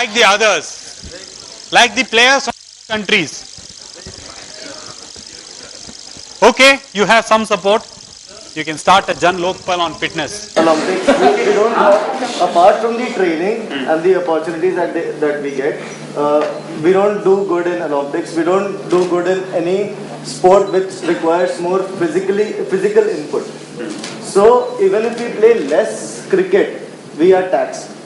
like the others, like the players from countries. Okay, you have some support. You can start a Jan Lokpal on fitness. Olympics, we don't have, apart from the training and the opportunities that we get, we don't do good in Olympics. We don't do good in any sport which requires more physical input. So even if we play less cricket, we are taxed.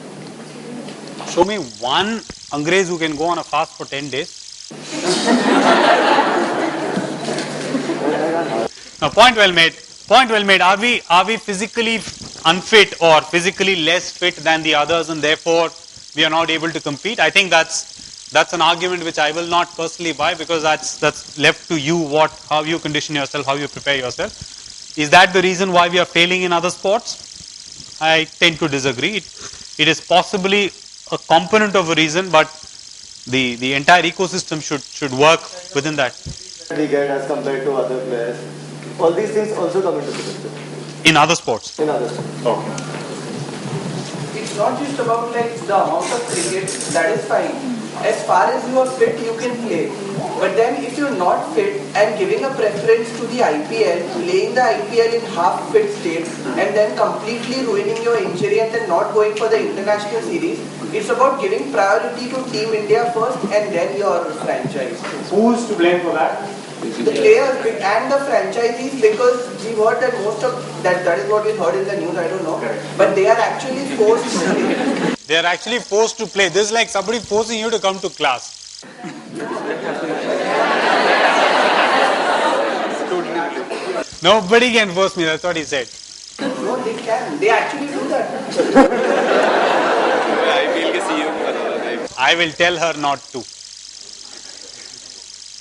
Show me one Angrez who can go on a fast for 10 days. No, point well made. Point well made. Are we physically unfit or physically less fit than the others, and therefore we are not able to compete? I think that's an argument which I will not personally buy, because that's left to you, how you condition yourself, how you prepare yourself. Is that the reason why we are failing in other sports? I tend to disagree. It is possibly a component of a reason, but the entire ecosystem should work within that. We get as compared to other players. All these things also come into the picture. In other sports? In other sports. Okay. It's not just about like the amount of cricket, that is fine. As far as you are fit, you can play. But then if you're not fit and giving a preference to the IPL, playing the IPL in half fit state and then completely ruining your injury and then not going for the international series, it's about giving priority to Team India first and then your franchise. Who's to blame for that? The players and the franchisees, because we heard that most of that is what we heard in the news, I don't know. But they are actually forced to play. They are actually forced to play. This is like somebody forcing you to come to class. Nobody can force me, that's what he said. No, they can. They actually do that. I will tell her not to.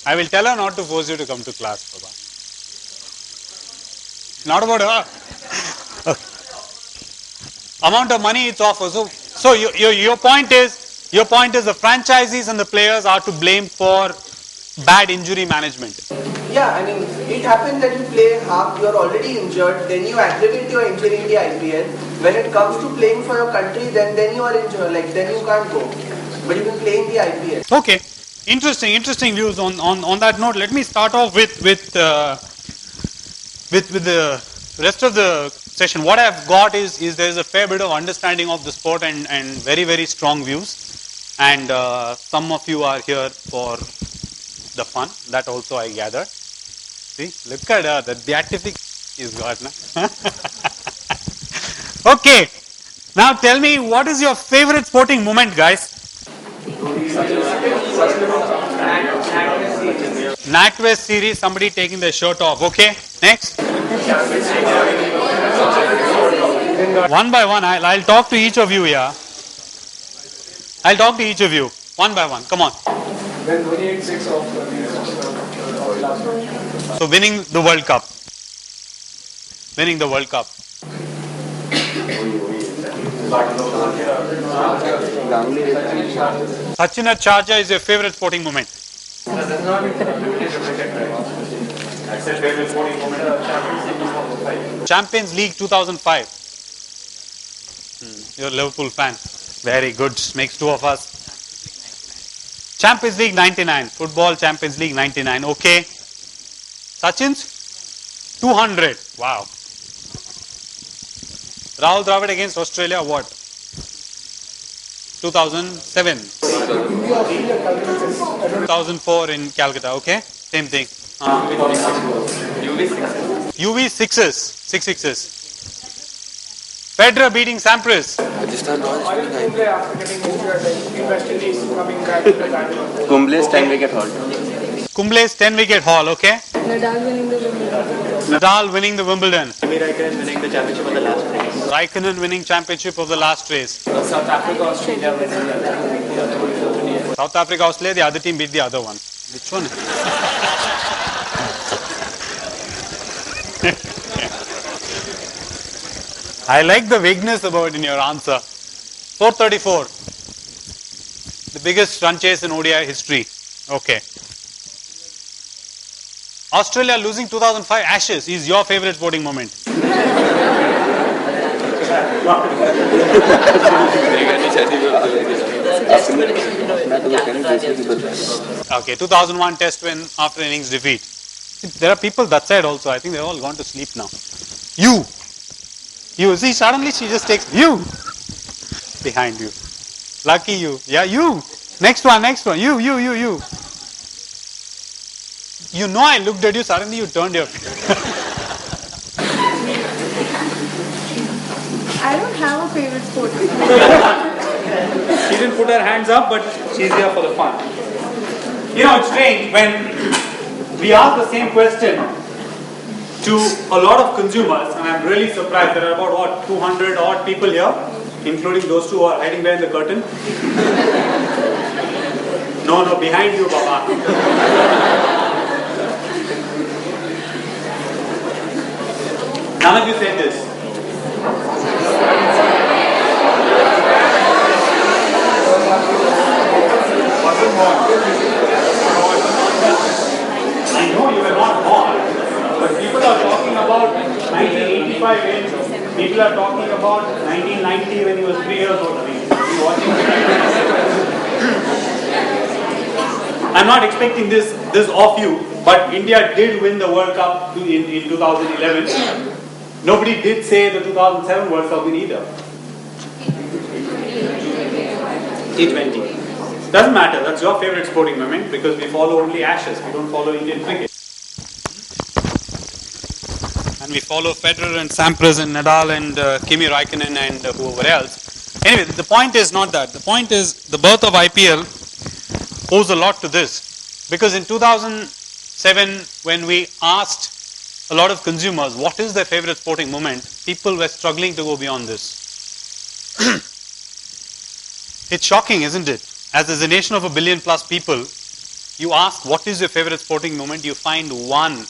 I will tell her not to force you to come to class, Baba. Not about her. Okay. Amount of money it's offered. So your point is the franchisees and the players are to blame for bad injury management. Yeah, I mean, it happens that you play half, you are already injured, then you aggravate your injury in the IPL. When it comes to playing for your country, then you are injured, like then you can't go. But you can play in the IPL. Okay. Interesting views on that note. Let me start off with the rest of the session. What I've got is there is a fair bit of understanding of the sport and very, very strong views. And some of you are here for the fun. That also I gathered. See, look at her. The beatific is got. Okay. Now tell me, what is your favorite sporting moment, guys? NatWest series, somebody taking their shirt off. Okay, next. One by one, I'll talk to each of you here. I'll talk to each of you, one by one. Come on. So winning the World Cup. Winning the World Cup. Sachin at Sharjah is your favorite sporting moment. Champions League 2005. You're a Liverpool fan. Very good. Makes two of us. Champions League 99. Football Champions League 99. Okay. Sachin's 200. Wow. Rahul Dravid against Australia, what? 2007. 2004 in Calcutta, okay? Same thing. UV sixes. 6 sixes. Federer beating Sampras. Kumble's 10-wicket haul. Kumble's 10-wicket haul, okay? Nadal winning the Wimbledon. Raikkonen winning the championship of the last race. Raikkonen winning championship of the last race. South Africa, Australia. South Africa, Australia, the other team beat the other one. Which one? I like the vagueness about in your answer. 434. The biggest run chase in ODI history. Okay. Australia losing 2005 Ashes is your favorite sporting moment. Okay, 2001 test win after innings defeat. There are people that side also. I think they're all gone to sleep now. You see, suddenly she just takes you behind you. Lucky you. Yeah, you. Next one. You. You know, I looked at you, suddenly you turned your. I don't have a favorite sport. She didn't put her hands up, but she's here for the fun. You know, it's strange when we ask the same question to a lot of consumers, and I'm really surprised. There are about what 200 odd people here, including those two who are hiding behind the curtain. No, behind you, Baba. None of you said this. I know you were not born, but people are talking about 1985 when people are talking about 1990 when he was 3 years old. I mean, I'm not expecting this of you, but India did win the World Cup in 2011. Nobody did say the 2007 World Cup win either. T20. Doesn't matter, that's your favorite sporting moment because we follow only Ashes, we don't follow Indian cricket. And we follow Federer and Sampras and Nadal and Kimi Raikkonen and whoever else. Anyway, the point is not that. The point is the birth of IPL owes a lot to this. Because in 2007, when we asked a lot of consumers what is their favorite sporting moment, people were struggling to go beyond this. It's shocking, isn't it? As there's a nation of 1 billion plus people, you ask what is your favorite sporting moment, you find one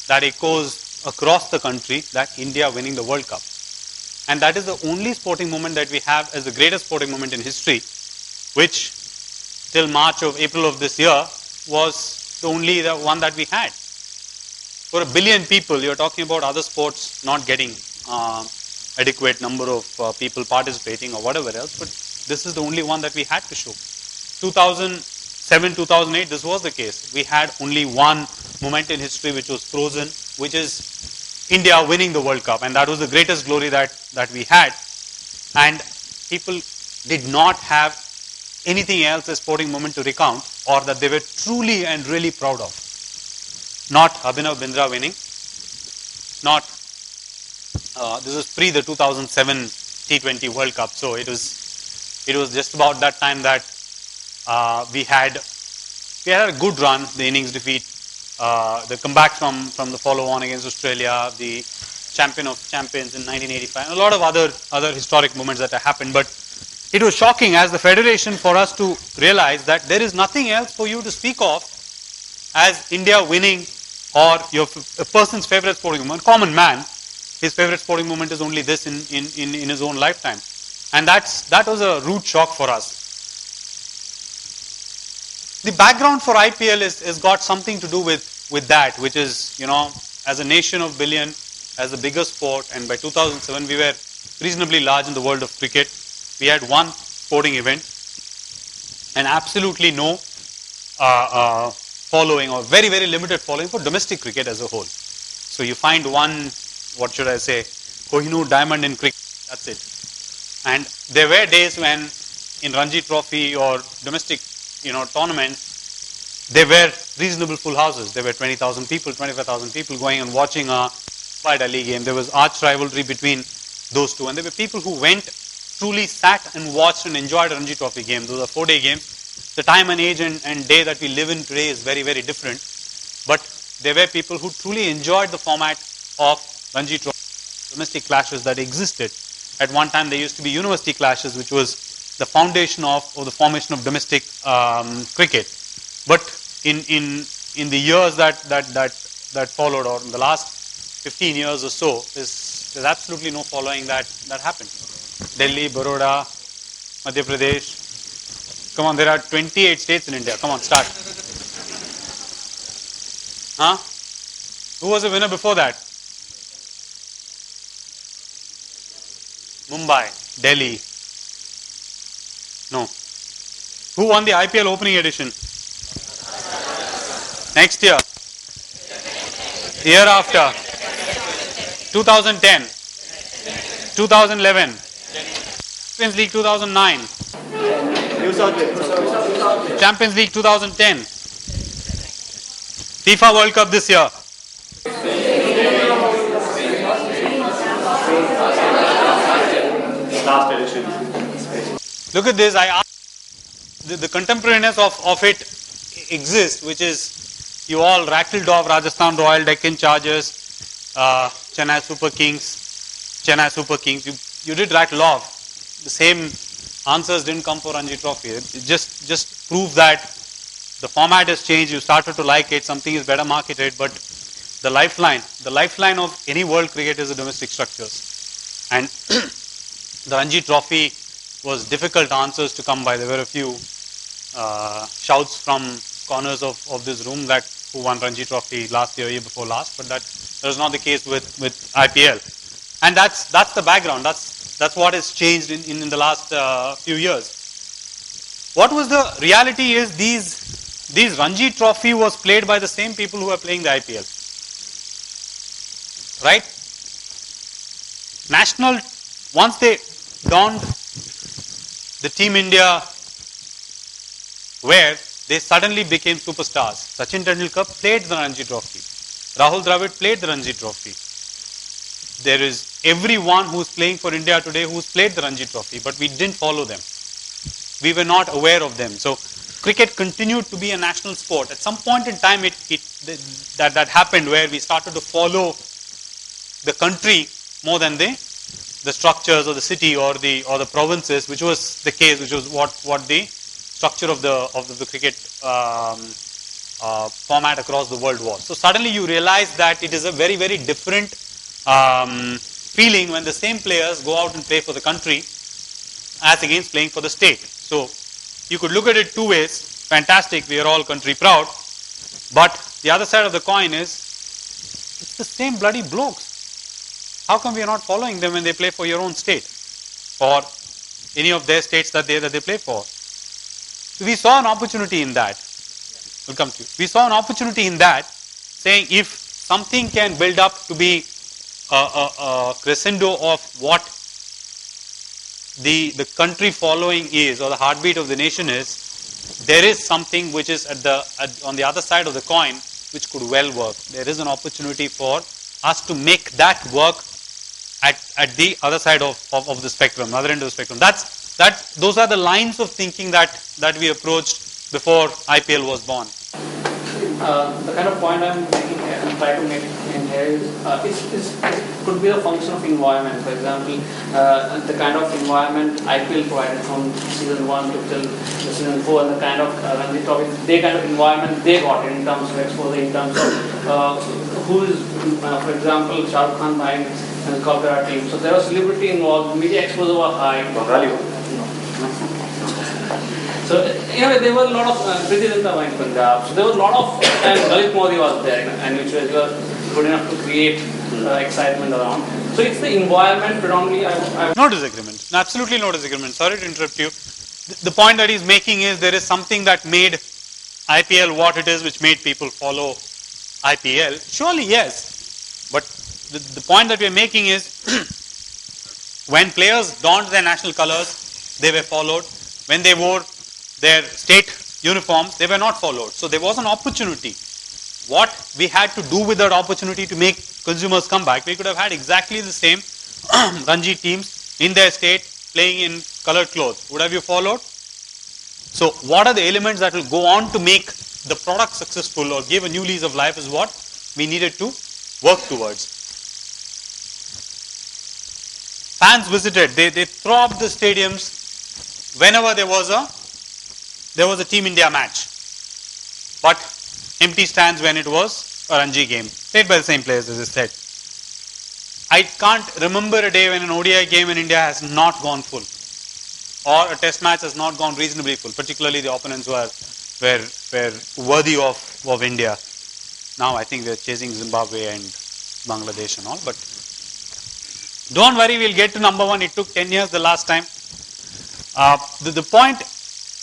that echoes across the country, that India winning the World Cup. And that is the only sporting moment that we have as the greatest sporting moment in history, which till April of this year was the only one that we had. For 1 billion people, you're talking about other sports not getting adequate number of people participating or whatever else, but this is the only one that we had to show. 2007, 2008, this was the case. We had only one moment in history which was frozen, which is India winning the World Cup, and that was the greatest glory that we had. And people did not have anything else a sporting moment to recount or that they were truly and really proud of. Not Abhinav Bindra winning, not this was pre the 2007 T20 World Cup, so it was just about that time that we had a good run, the innings defeat, the comeback from the follow-on against Australia, the champion of champions in 1985, and a lot of other historic moments that have happened. But it was shocking as the federation for us to realize that there is nothing else for you to speak of as India winning or a person's favorite sporting moment. Common man, his favorite sporting moment is only this in his own lifetime. And that was a rude shock for us. The background for IPL has got something to do with that, which is, you know, as a nation of billion, as the biggest sport, and by 2007 we were reasonably large in the world of cricket. We had one sporting event and absolutely no following or very, very limited following for domestic cricket as a whole. So you find one, what should I say, Kohinoor diamond in cricket, that's it. And there were days when in Ranji Trophy or domestic, tournaments, there were reasonable full houses. There were 20,000 people, 25,000 people going and watching a Delhi game. There was arch rivalry between those two. And there were people who went, truly sat and watched and enjoyed a Ranji Trophy game. Those are 4-day games. The time and age and day that we live in today is very, very different. But there were people who truly enjoyed the format of Ranji Trophy, domestic clashes that existed. At one time, there used to be university clashes, which was the foundation of or the formation of domestic cricket. But in the years that followed, or in the last 15 years or so, there's absolutely no following that happened. Delhi, Baroda, Madhya Pradesh. Come on, there are 28 states in India. Come on, start. Huh? Who was the winner before that? Mumbai, Delhi. No. Who won the IPL opening edition? Next year. Year after. 2010. 2011. Champions League 2009. New South Wales. Champions League 2010. FIFA World Cup this year. Last edition. Look at this. I asked the contemporaneous of it exists, which is you all rattled off Rajasthan Royal, Deccan Chargers, Chennai Super Kings. You did rattle off. The same answers didn't come for Ranji Trophy. It just proves that the format has changed. You started to like it. Something is better marketed, but the lifeline of any world cricket is the domestic structures. And the Ranji Trophy was difficult answers to come by. There were a few shouts from corners of this room that who won Ranji Trophy last year before last, but that was not the case with IPL. And that's the background. That's what has changed in the last few years. What was the reality is these Ranji Trophy was played by the same people who are playing the IPL. Right? National, once they donned the Team India wear, they suddenly became superstars. Sachin Tendulkar played the Ranji Trophy. Rahul Dravid played the Ranji Trophy. There is everyone who's playing for India today who's played the Ranji Trophy, but we didn't follow them. We were not aware of them. So cricket continued to be a national sport. At some point in time, that happened where we started to follow the country more than the structures or the city or the provinces, which was the case, which was what the structure of the cricket format across the world was. So suddenly you realize that it is a very, very different feeling when the same players go out and play for the country as against playing for the state. So you could look at it two ways. Fantastic, we are all country proud. But the other side of the coin is, it's the same bloody blokes. How come we are not following them when they play for your own state or any of their states that they play for? So we saw an opportunity in that. We'll come to you. We saw an opportunity in that, saying if something can build up to be a crescendo of what the country following is or the heartbeat of the nation is, there is something which is on the other side of the coin which could well work. There is an opportunity for us to make that work at the other side of the spectrum, other end of the spectrum. Those are the lines of thinking that we approached before IPL was born. The kind of point I'm making here and try to make in here is it could be a function of environment. For example, the kind of environment IPL provided from season 1 to till season 4, and the kind of Ranji Trophy, the kind of environment they got in terms of exposure, in terms of who is, for example, Shah Rukh Khan buying the Kolkata team. So there was celebrity involved, media exposure was high. So, there were a lot of Priti Zinta in Punjab. So there was a lot of, and Dalit Modi was there, and which was good enough to create excitement around. So it's the environment predominantly. No disagreement. Absolutely no disagreement. Sorry to interrupt you. The point that he's making is there is something that made IPL what it is, which made people follow IPL. Surely yes. But the point that we are making is when players donned their national colors, they were followed. When they wore their state uniforms, they were not followed. So there was an opportunity. What we had to do with that opportunity to make consumers come back, we could have had exactly the same Ranji teams in their state playing in colored clothes. Would have you followed? So what are the elements that will go on to make the product successful or give a new lease of life is what we needed to work towards. Fans visited, they throbbed the stadiums whenever there was a Team India match, but empty stands when it was a Ranji game, played by the same players as I said. I can't remember a day when an ODI game in India has not gone full, or a test match has not gone reasonably full, particularly the opponents were worthy of India. Now I think they're chasing Zimbabwe and Bangladesh and all, but don't worry, we'll get to number one. It took 10 years the last time. The point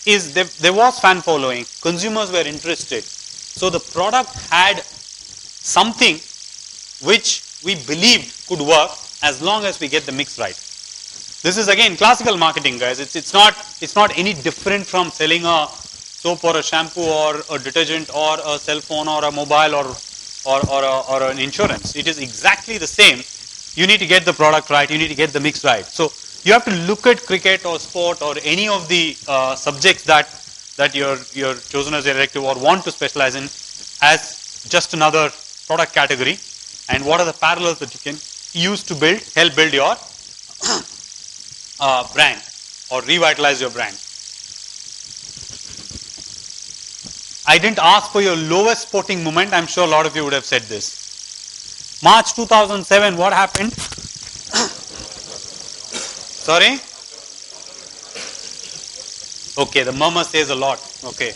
is there was fan following. Consumers were interested. So the product had something which we believed could work as long as we get the mix right. This is again classical marketing, guys. It's not any different from selling a soap or a shampoo or a detergent or a cell phone or a mobile or an insurance. It is exactly the same. You need to get the product right. You need to get the mix right. So you have to look at cricket or sport or any of the subjects that you're chosen as your elective or want to specialize in as just another product category, and what are the parallels that you can use to help build your brand or revitalize your brand. I didn't ask for your lowest sporting moment. I'm sure a lot of you would have said this. March 2007, what happened? Sorry? Okay, the murmur says a lot. Okay.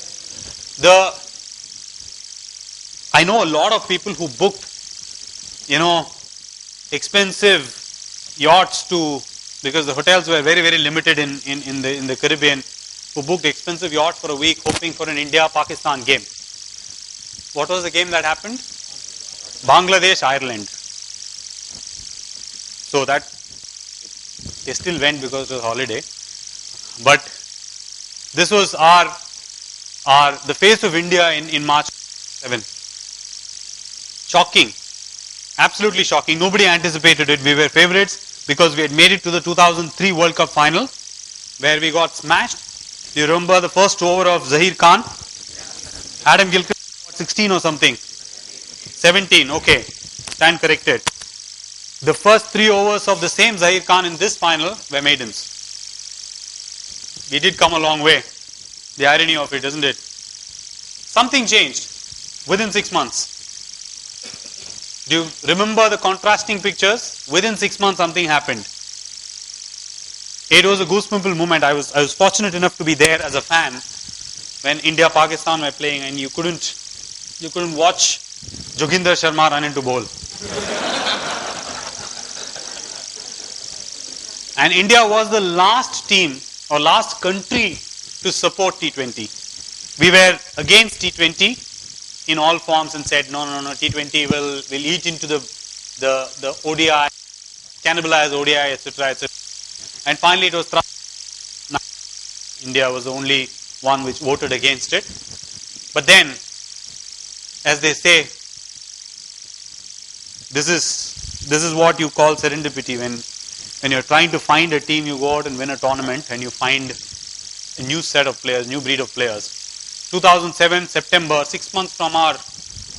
I know a lot of people who booked, expensive yachts because the hotels were very, very limited in the Caribbean, who booked expensive yachts for a week hoping for an India-Pakistan game. What was the game that happened? Bangladesh, Ireland. So that they still went because it was holiday. But this was the face of India in March 7. Shocking. Absolutely shocking. Nobody anticipated it. We were favorites because we had made it to the 2003 World Cup final where we got smashed. Do you remember the first over of Zahir Khan? Adam Gilchrist got 16 or something. 17. Okay. Stand corrected. The first 3 overs of the same Zahir Khan in this final were maidens. We did come a long way. The irony of it, isn't it? Something changed within 6 months. Do you remember the contrasting pictures? Within 6 months, something happened. It was a goosebump moment. I was fortunate enough to be there as a fan when India Pakistan were playing, and you couldn't watch Joginder Sharma run into bowl. And India was the last team or last country to support T20. We were against T20 in all forms and said no, T20 will eat into the ODI, cannibalize ODI, etc. And finally it was India was the only one which voted against it. But then, as they say, this is what you call serendipity. When you're trying to find a team, you go out and win a tournament and you find a new set of players, new breed of players. 2007 September, 6 months from our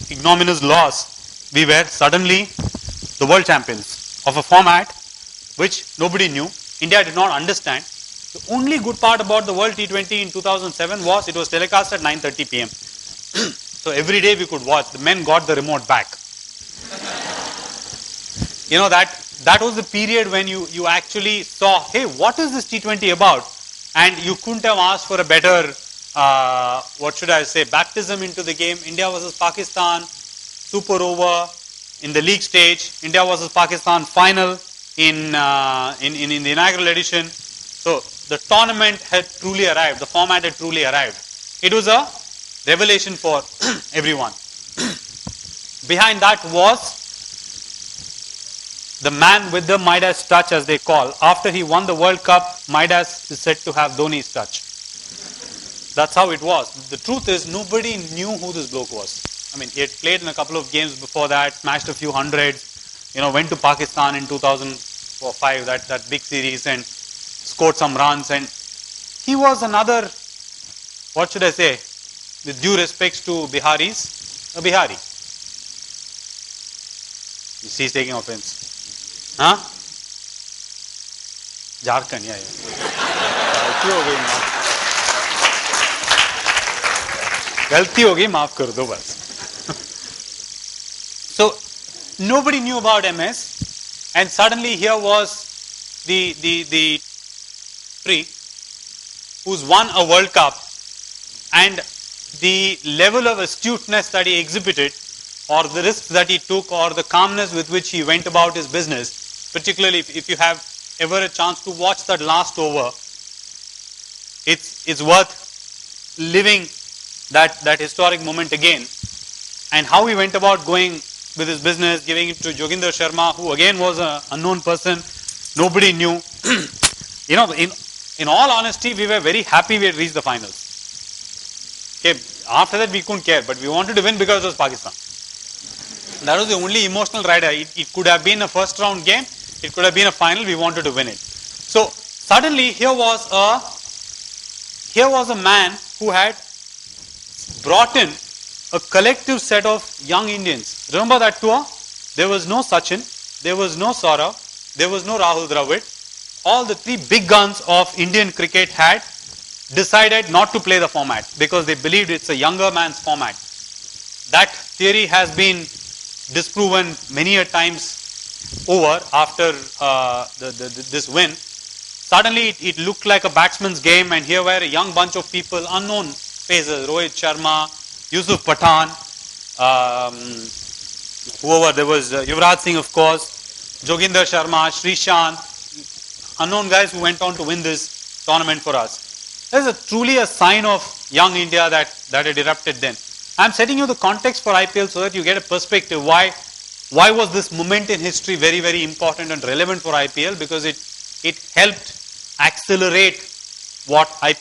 ignominious loss, we were suddenly the world champions of a format which nobody knew. India did not understand. The only good part about the World T20 in 2007 was it was telecast at 9:30 p.m. So every day we could watch. The men got the remote back. That was the period when you actually saw, hey, what is this T20 about? And you couldn't have asked for a better baptism into the game. India versus Pakistan, super over in the league stage. India versus Pakistan final in the inaugural edition. So the tournament had truly arrived. The format had truly arrived. It was a revelation for everyone. Behind that was the man with the Midas touch, as they call. After he won the World Cup, Midas is said to have Dhoni's touch. That's how it was. The truth is, nobody knew who this bloke was. I mean, he had played in a couple of games before that, smashed a few hundreds, went to Pakistan in 2005, that big series, and scored some runs. And he was another, what should I say, with due respects to Biharis, a Bihari. He's taking offense. Huh? Jharkhand, yeah. गलती हो गई माफ कर दो बस. So nobody knew about MS, and suddenly here was the free who's won a World Cup, and the level of astuteness that he exhibited, or the risks that he took, or the calmness with which he went about his business, particularly if you have ever a chance to watch that last over, it's worth living that historic moment again. And how he went about going with his business, giving it to Joginder Sharma, who again was an unknown person, nobody knew. You know, in all honesty, we were very happy we had reached the finals. Okay, after that we couldn't care, but we wanted to win because it was Pakistan. That was the only emotional ride. It could have been a first round game, it could have been a final, we wanted to win it. So suddenly here was a man who had brought in a collective set of young Indians. Remember that tour? There was no Sachin, there was no Saurav, there was no Rahul Dravid. All the three big guns of Indian cricket had decided not to play the format because they believed it's a younger man's format. That theory has been disproven many a times over after this win. Suddenly it looked like a batsman's game, and here were a young bunch of people, unknown faces, Rohit Sharma, Yusuf Pathan, whoever, there was Yuvraj Singh of course, Joginder Sharma, Srishant, unknown guys who went on to win this tournament for us. There's truly a sign of young India that had erupted then. I'm setting you the context for IPL so that you get a perspective why was this moment in history very, very important and relevant for IPL, because it helped accelerate what IPL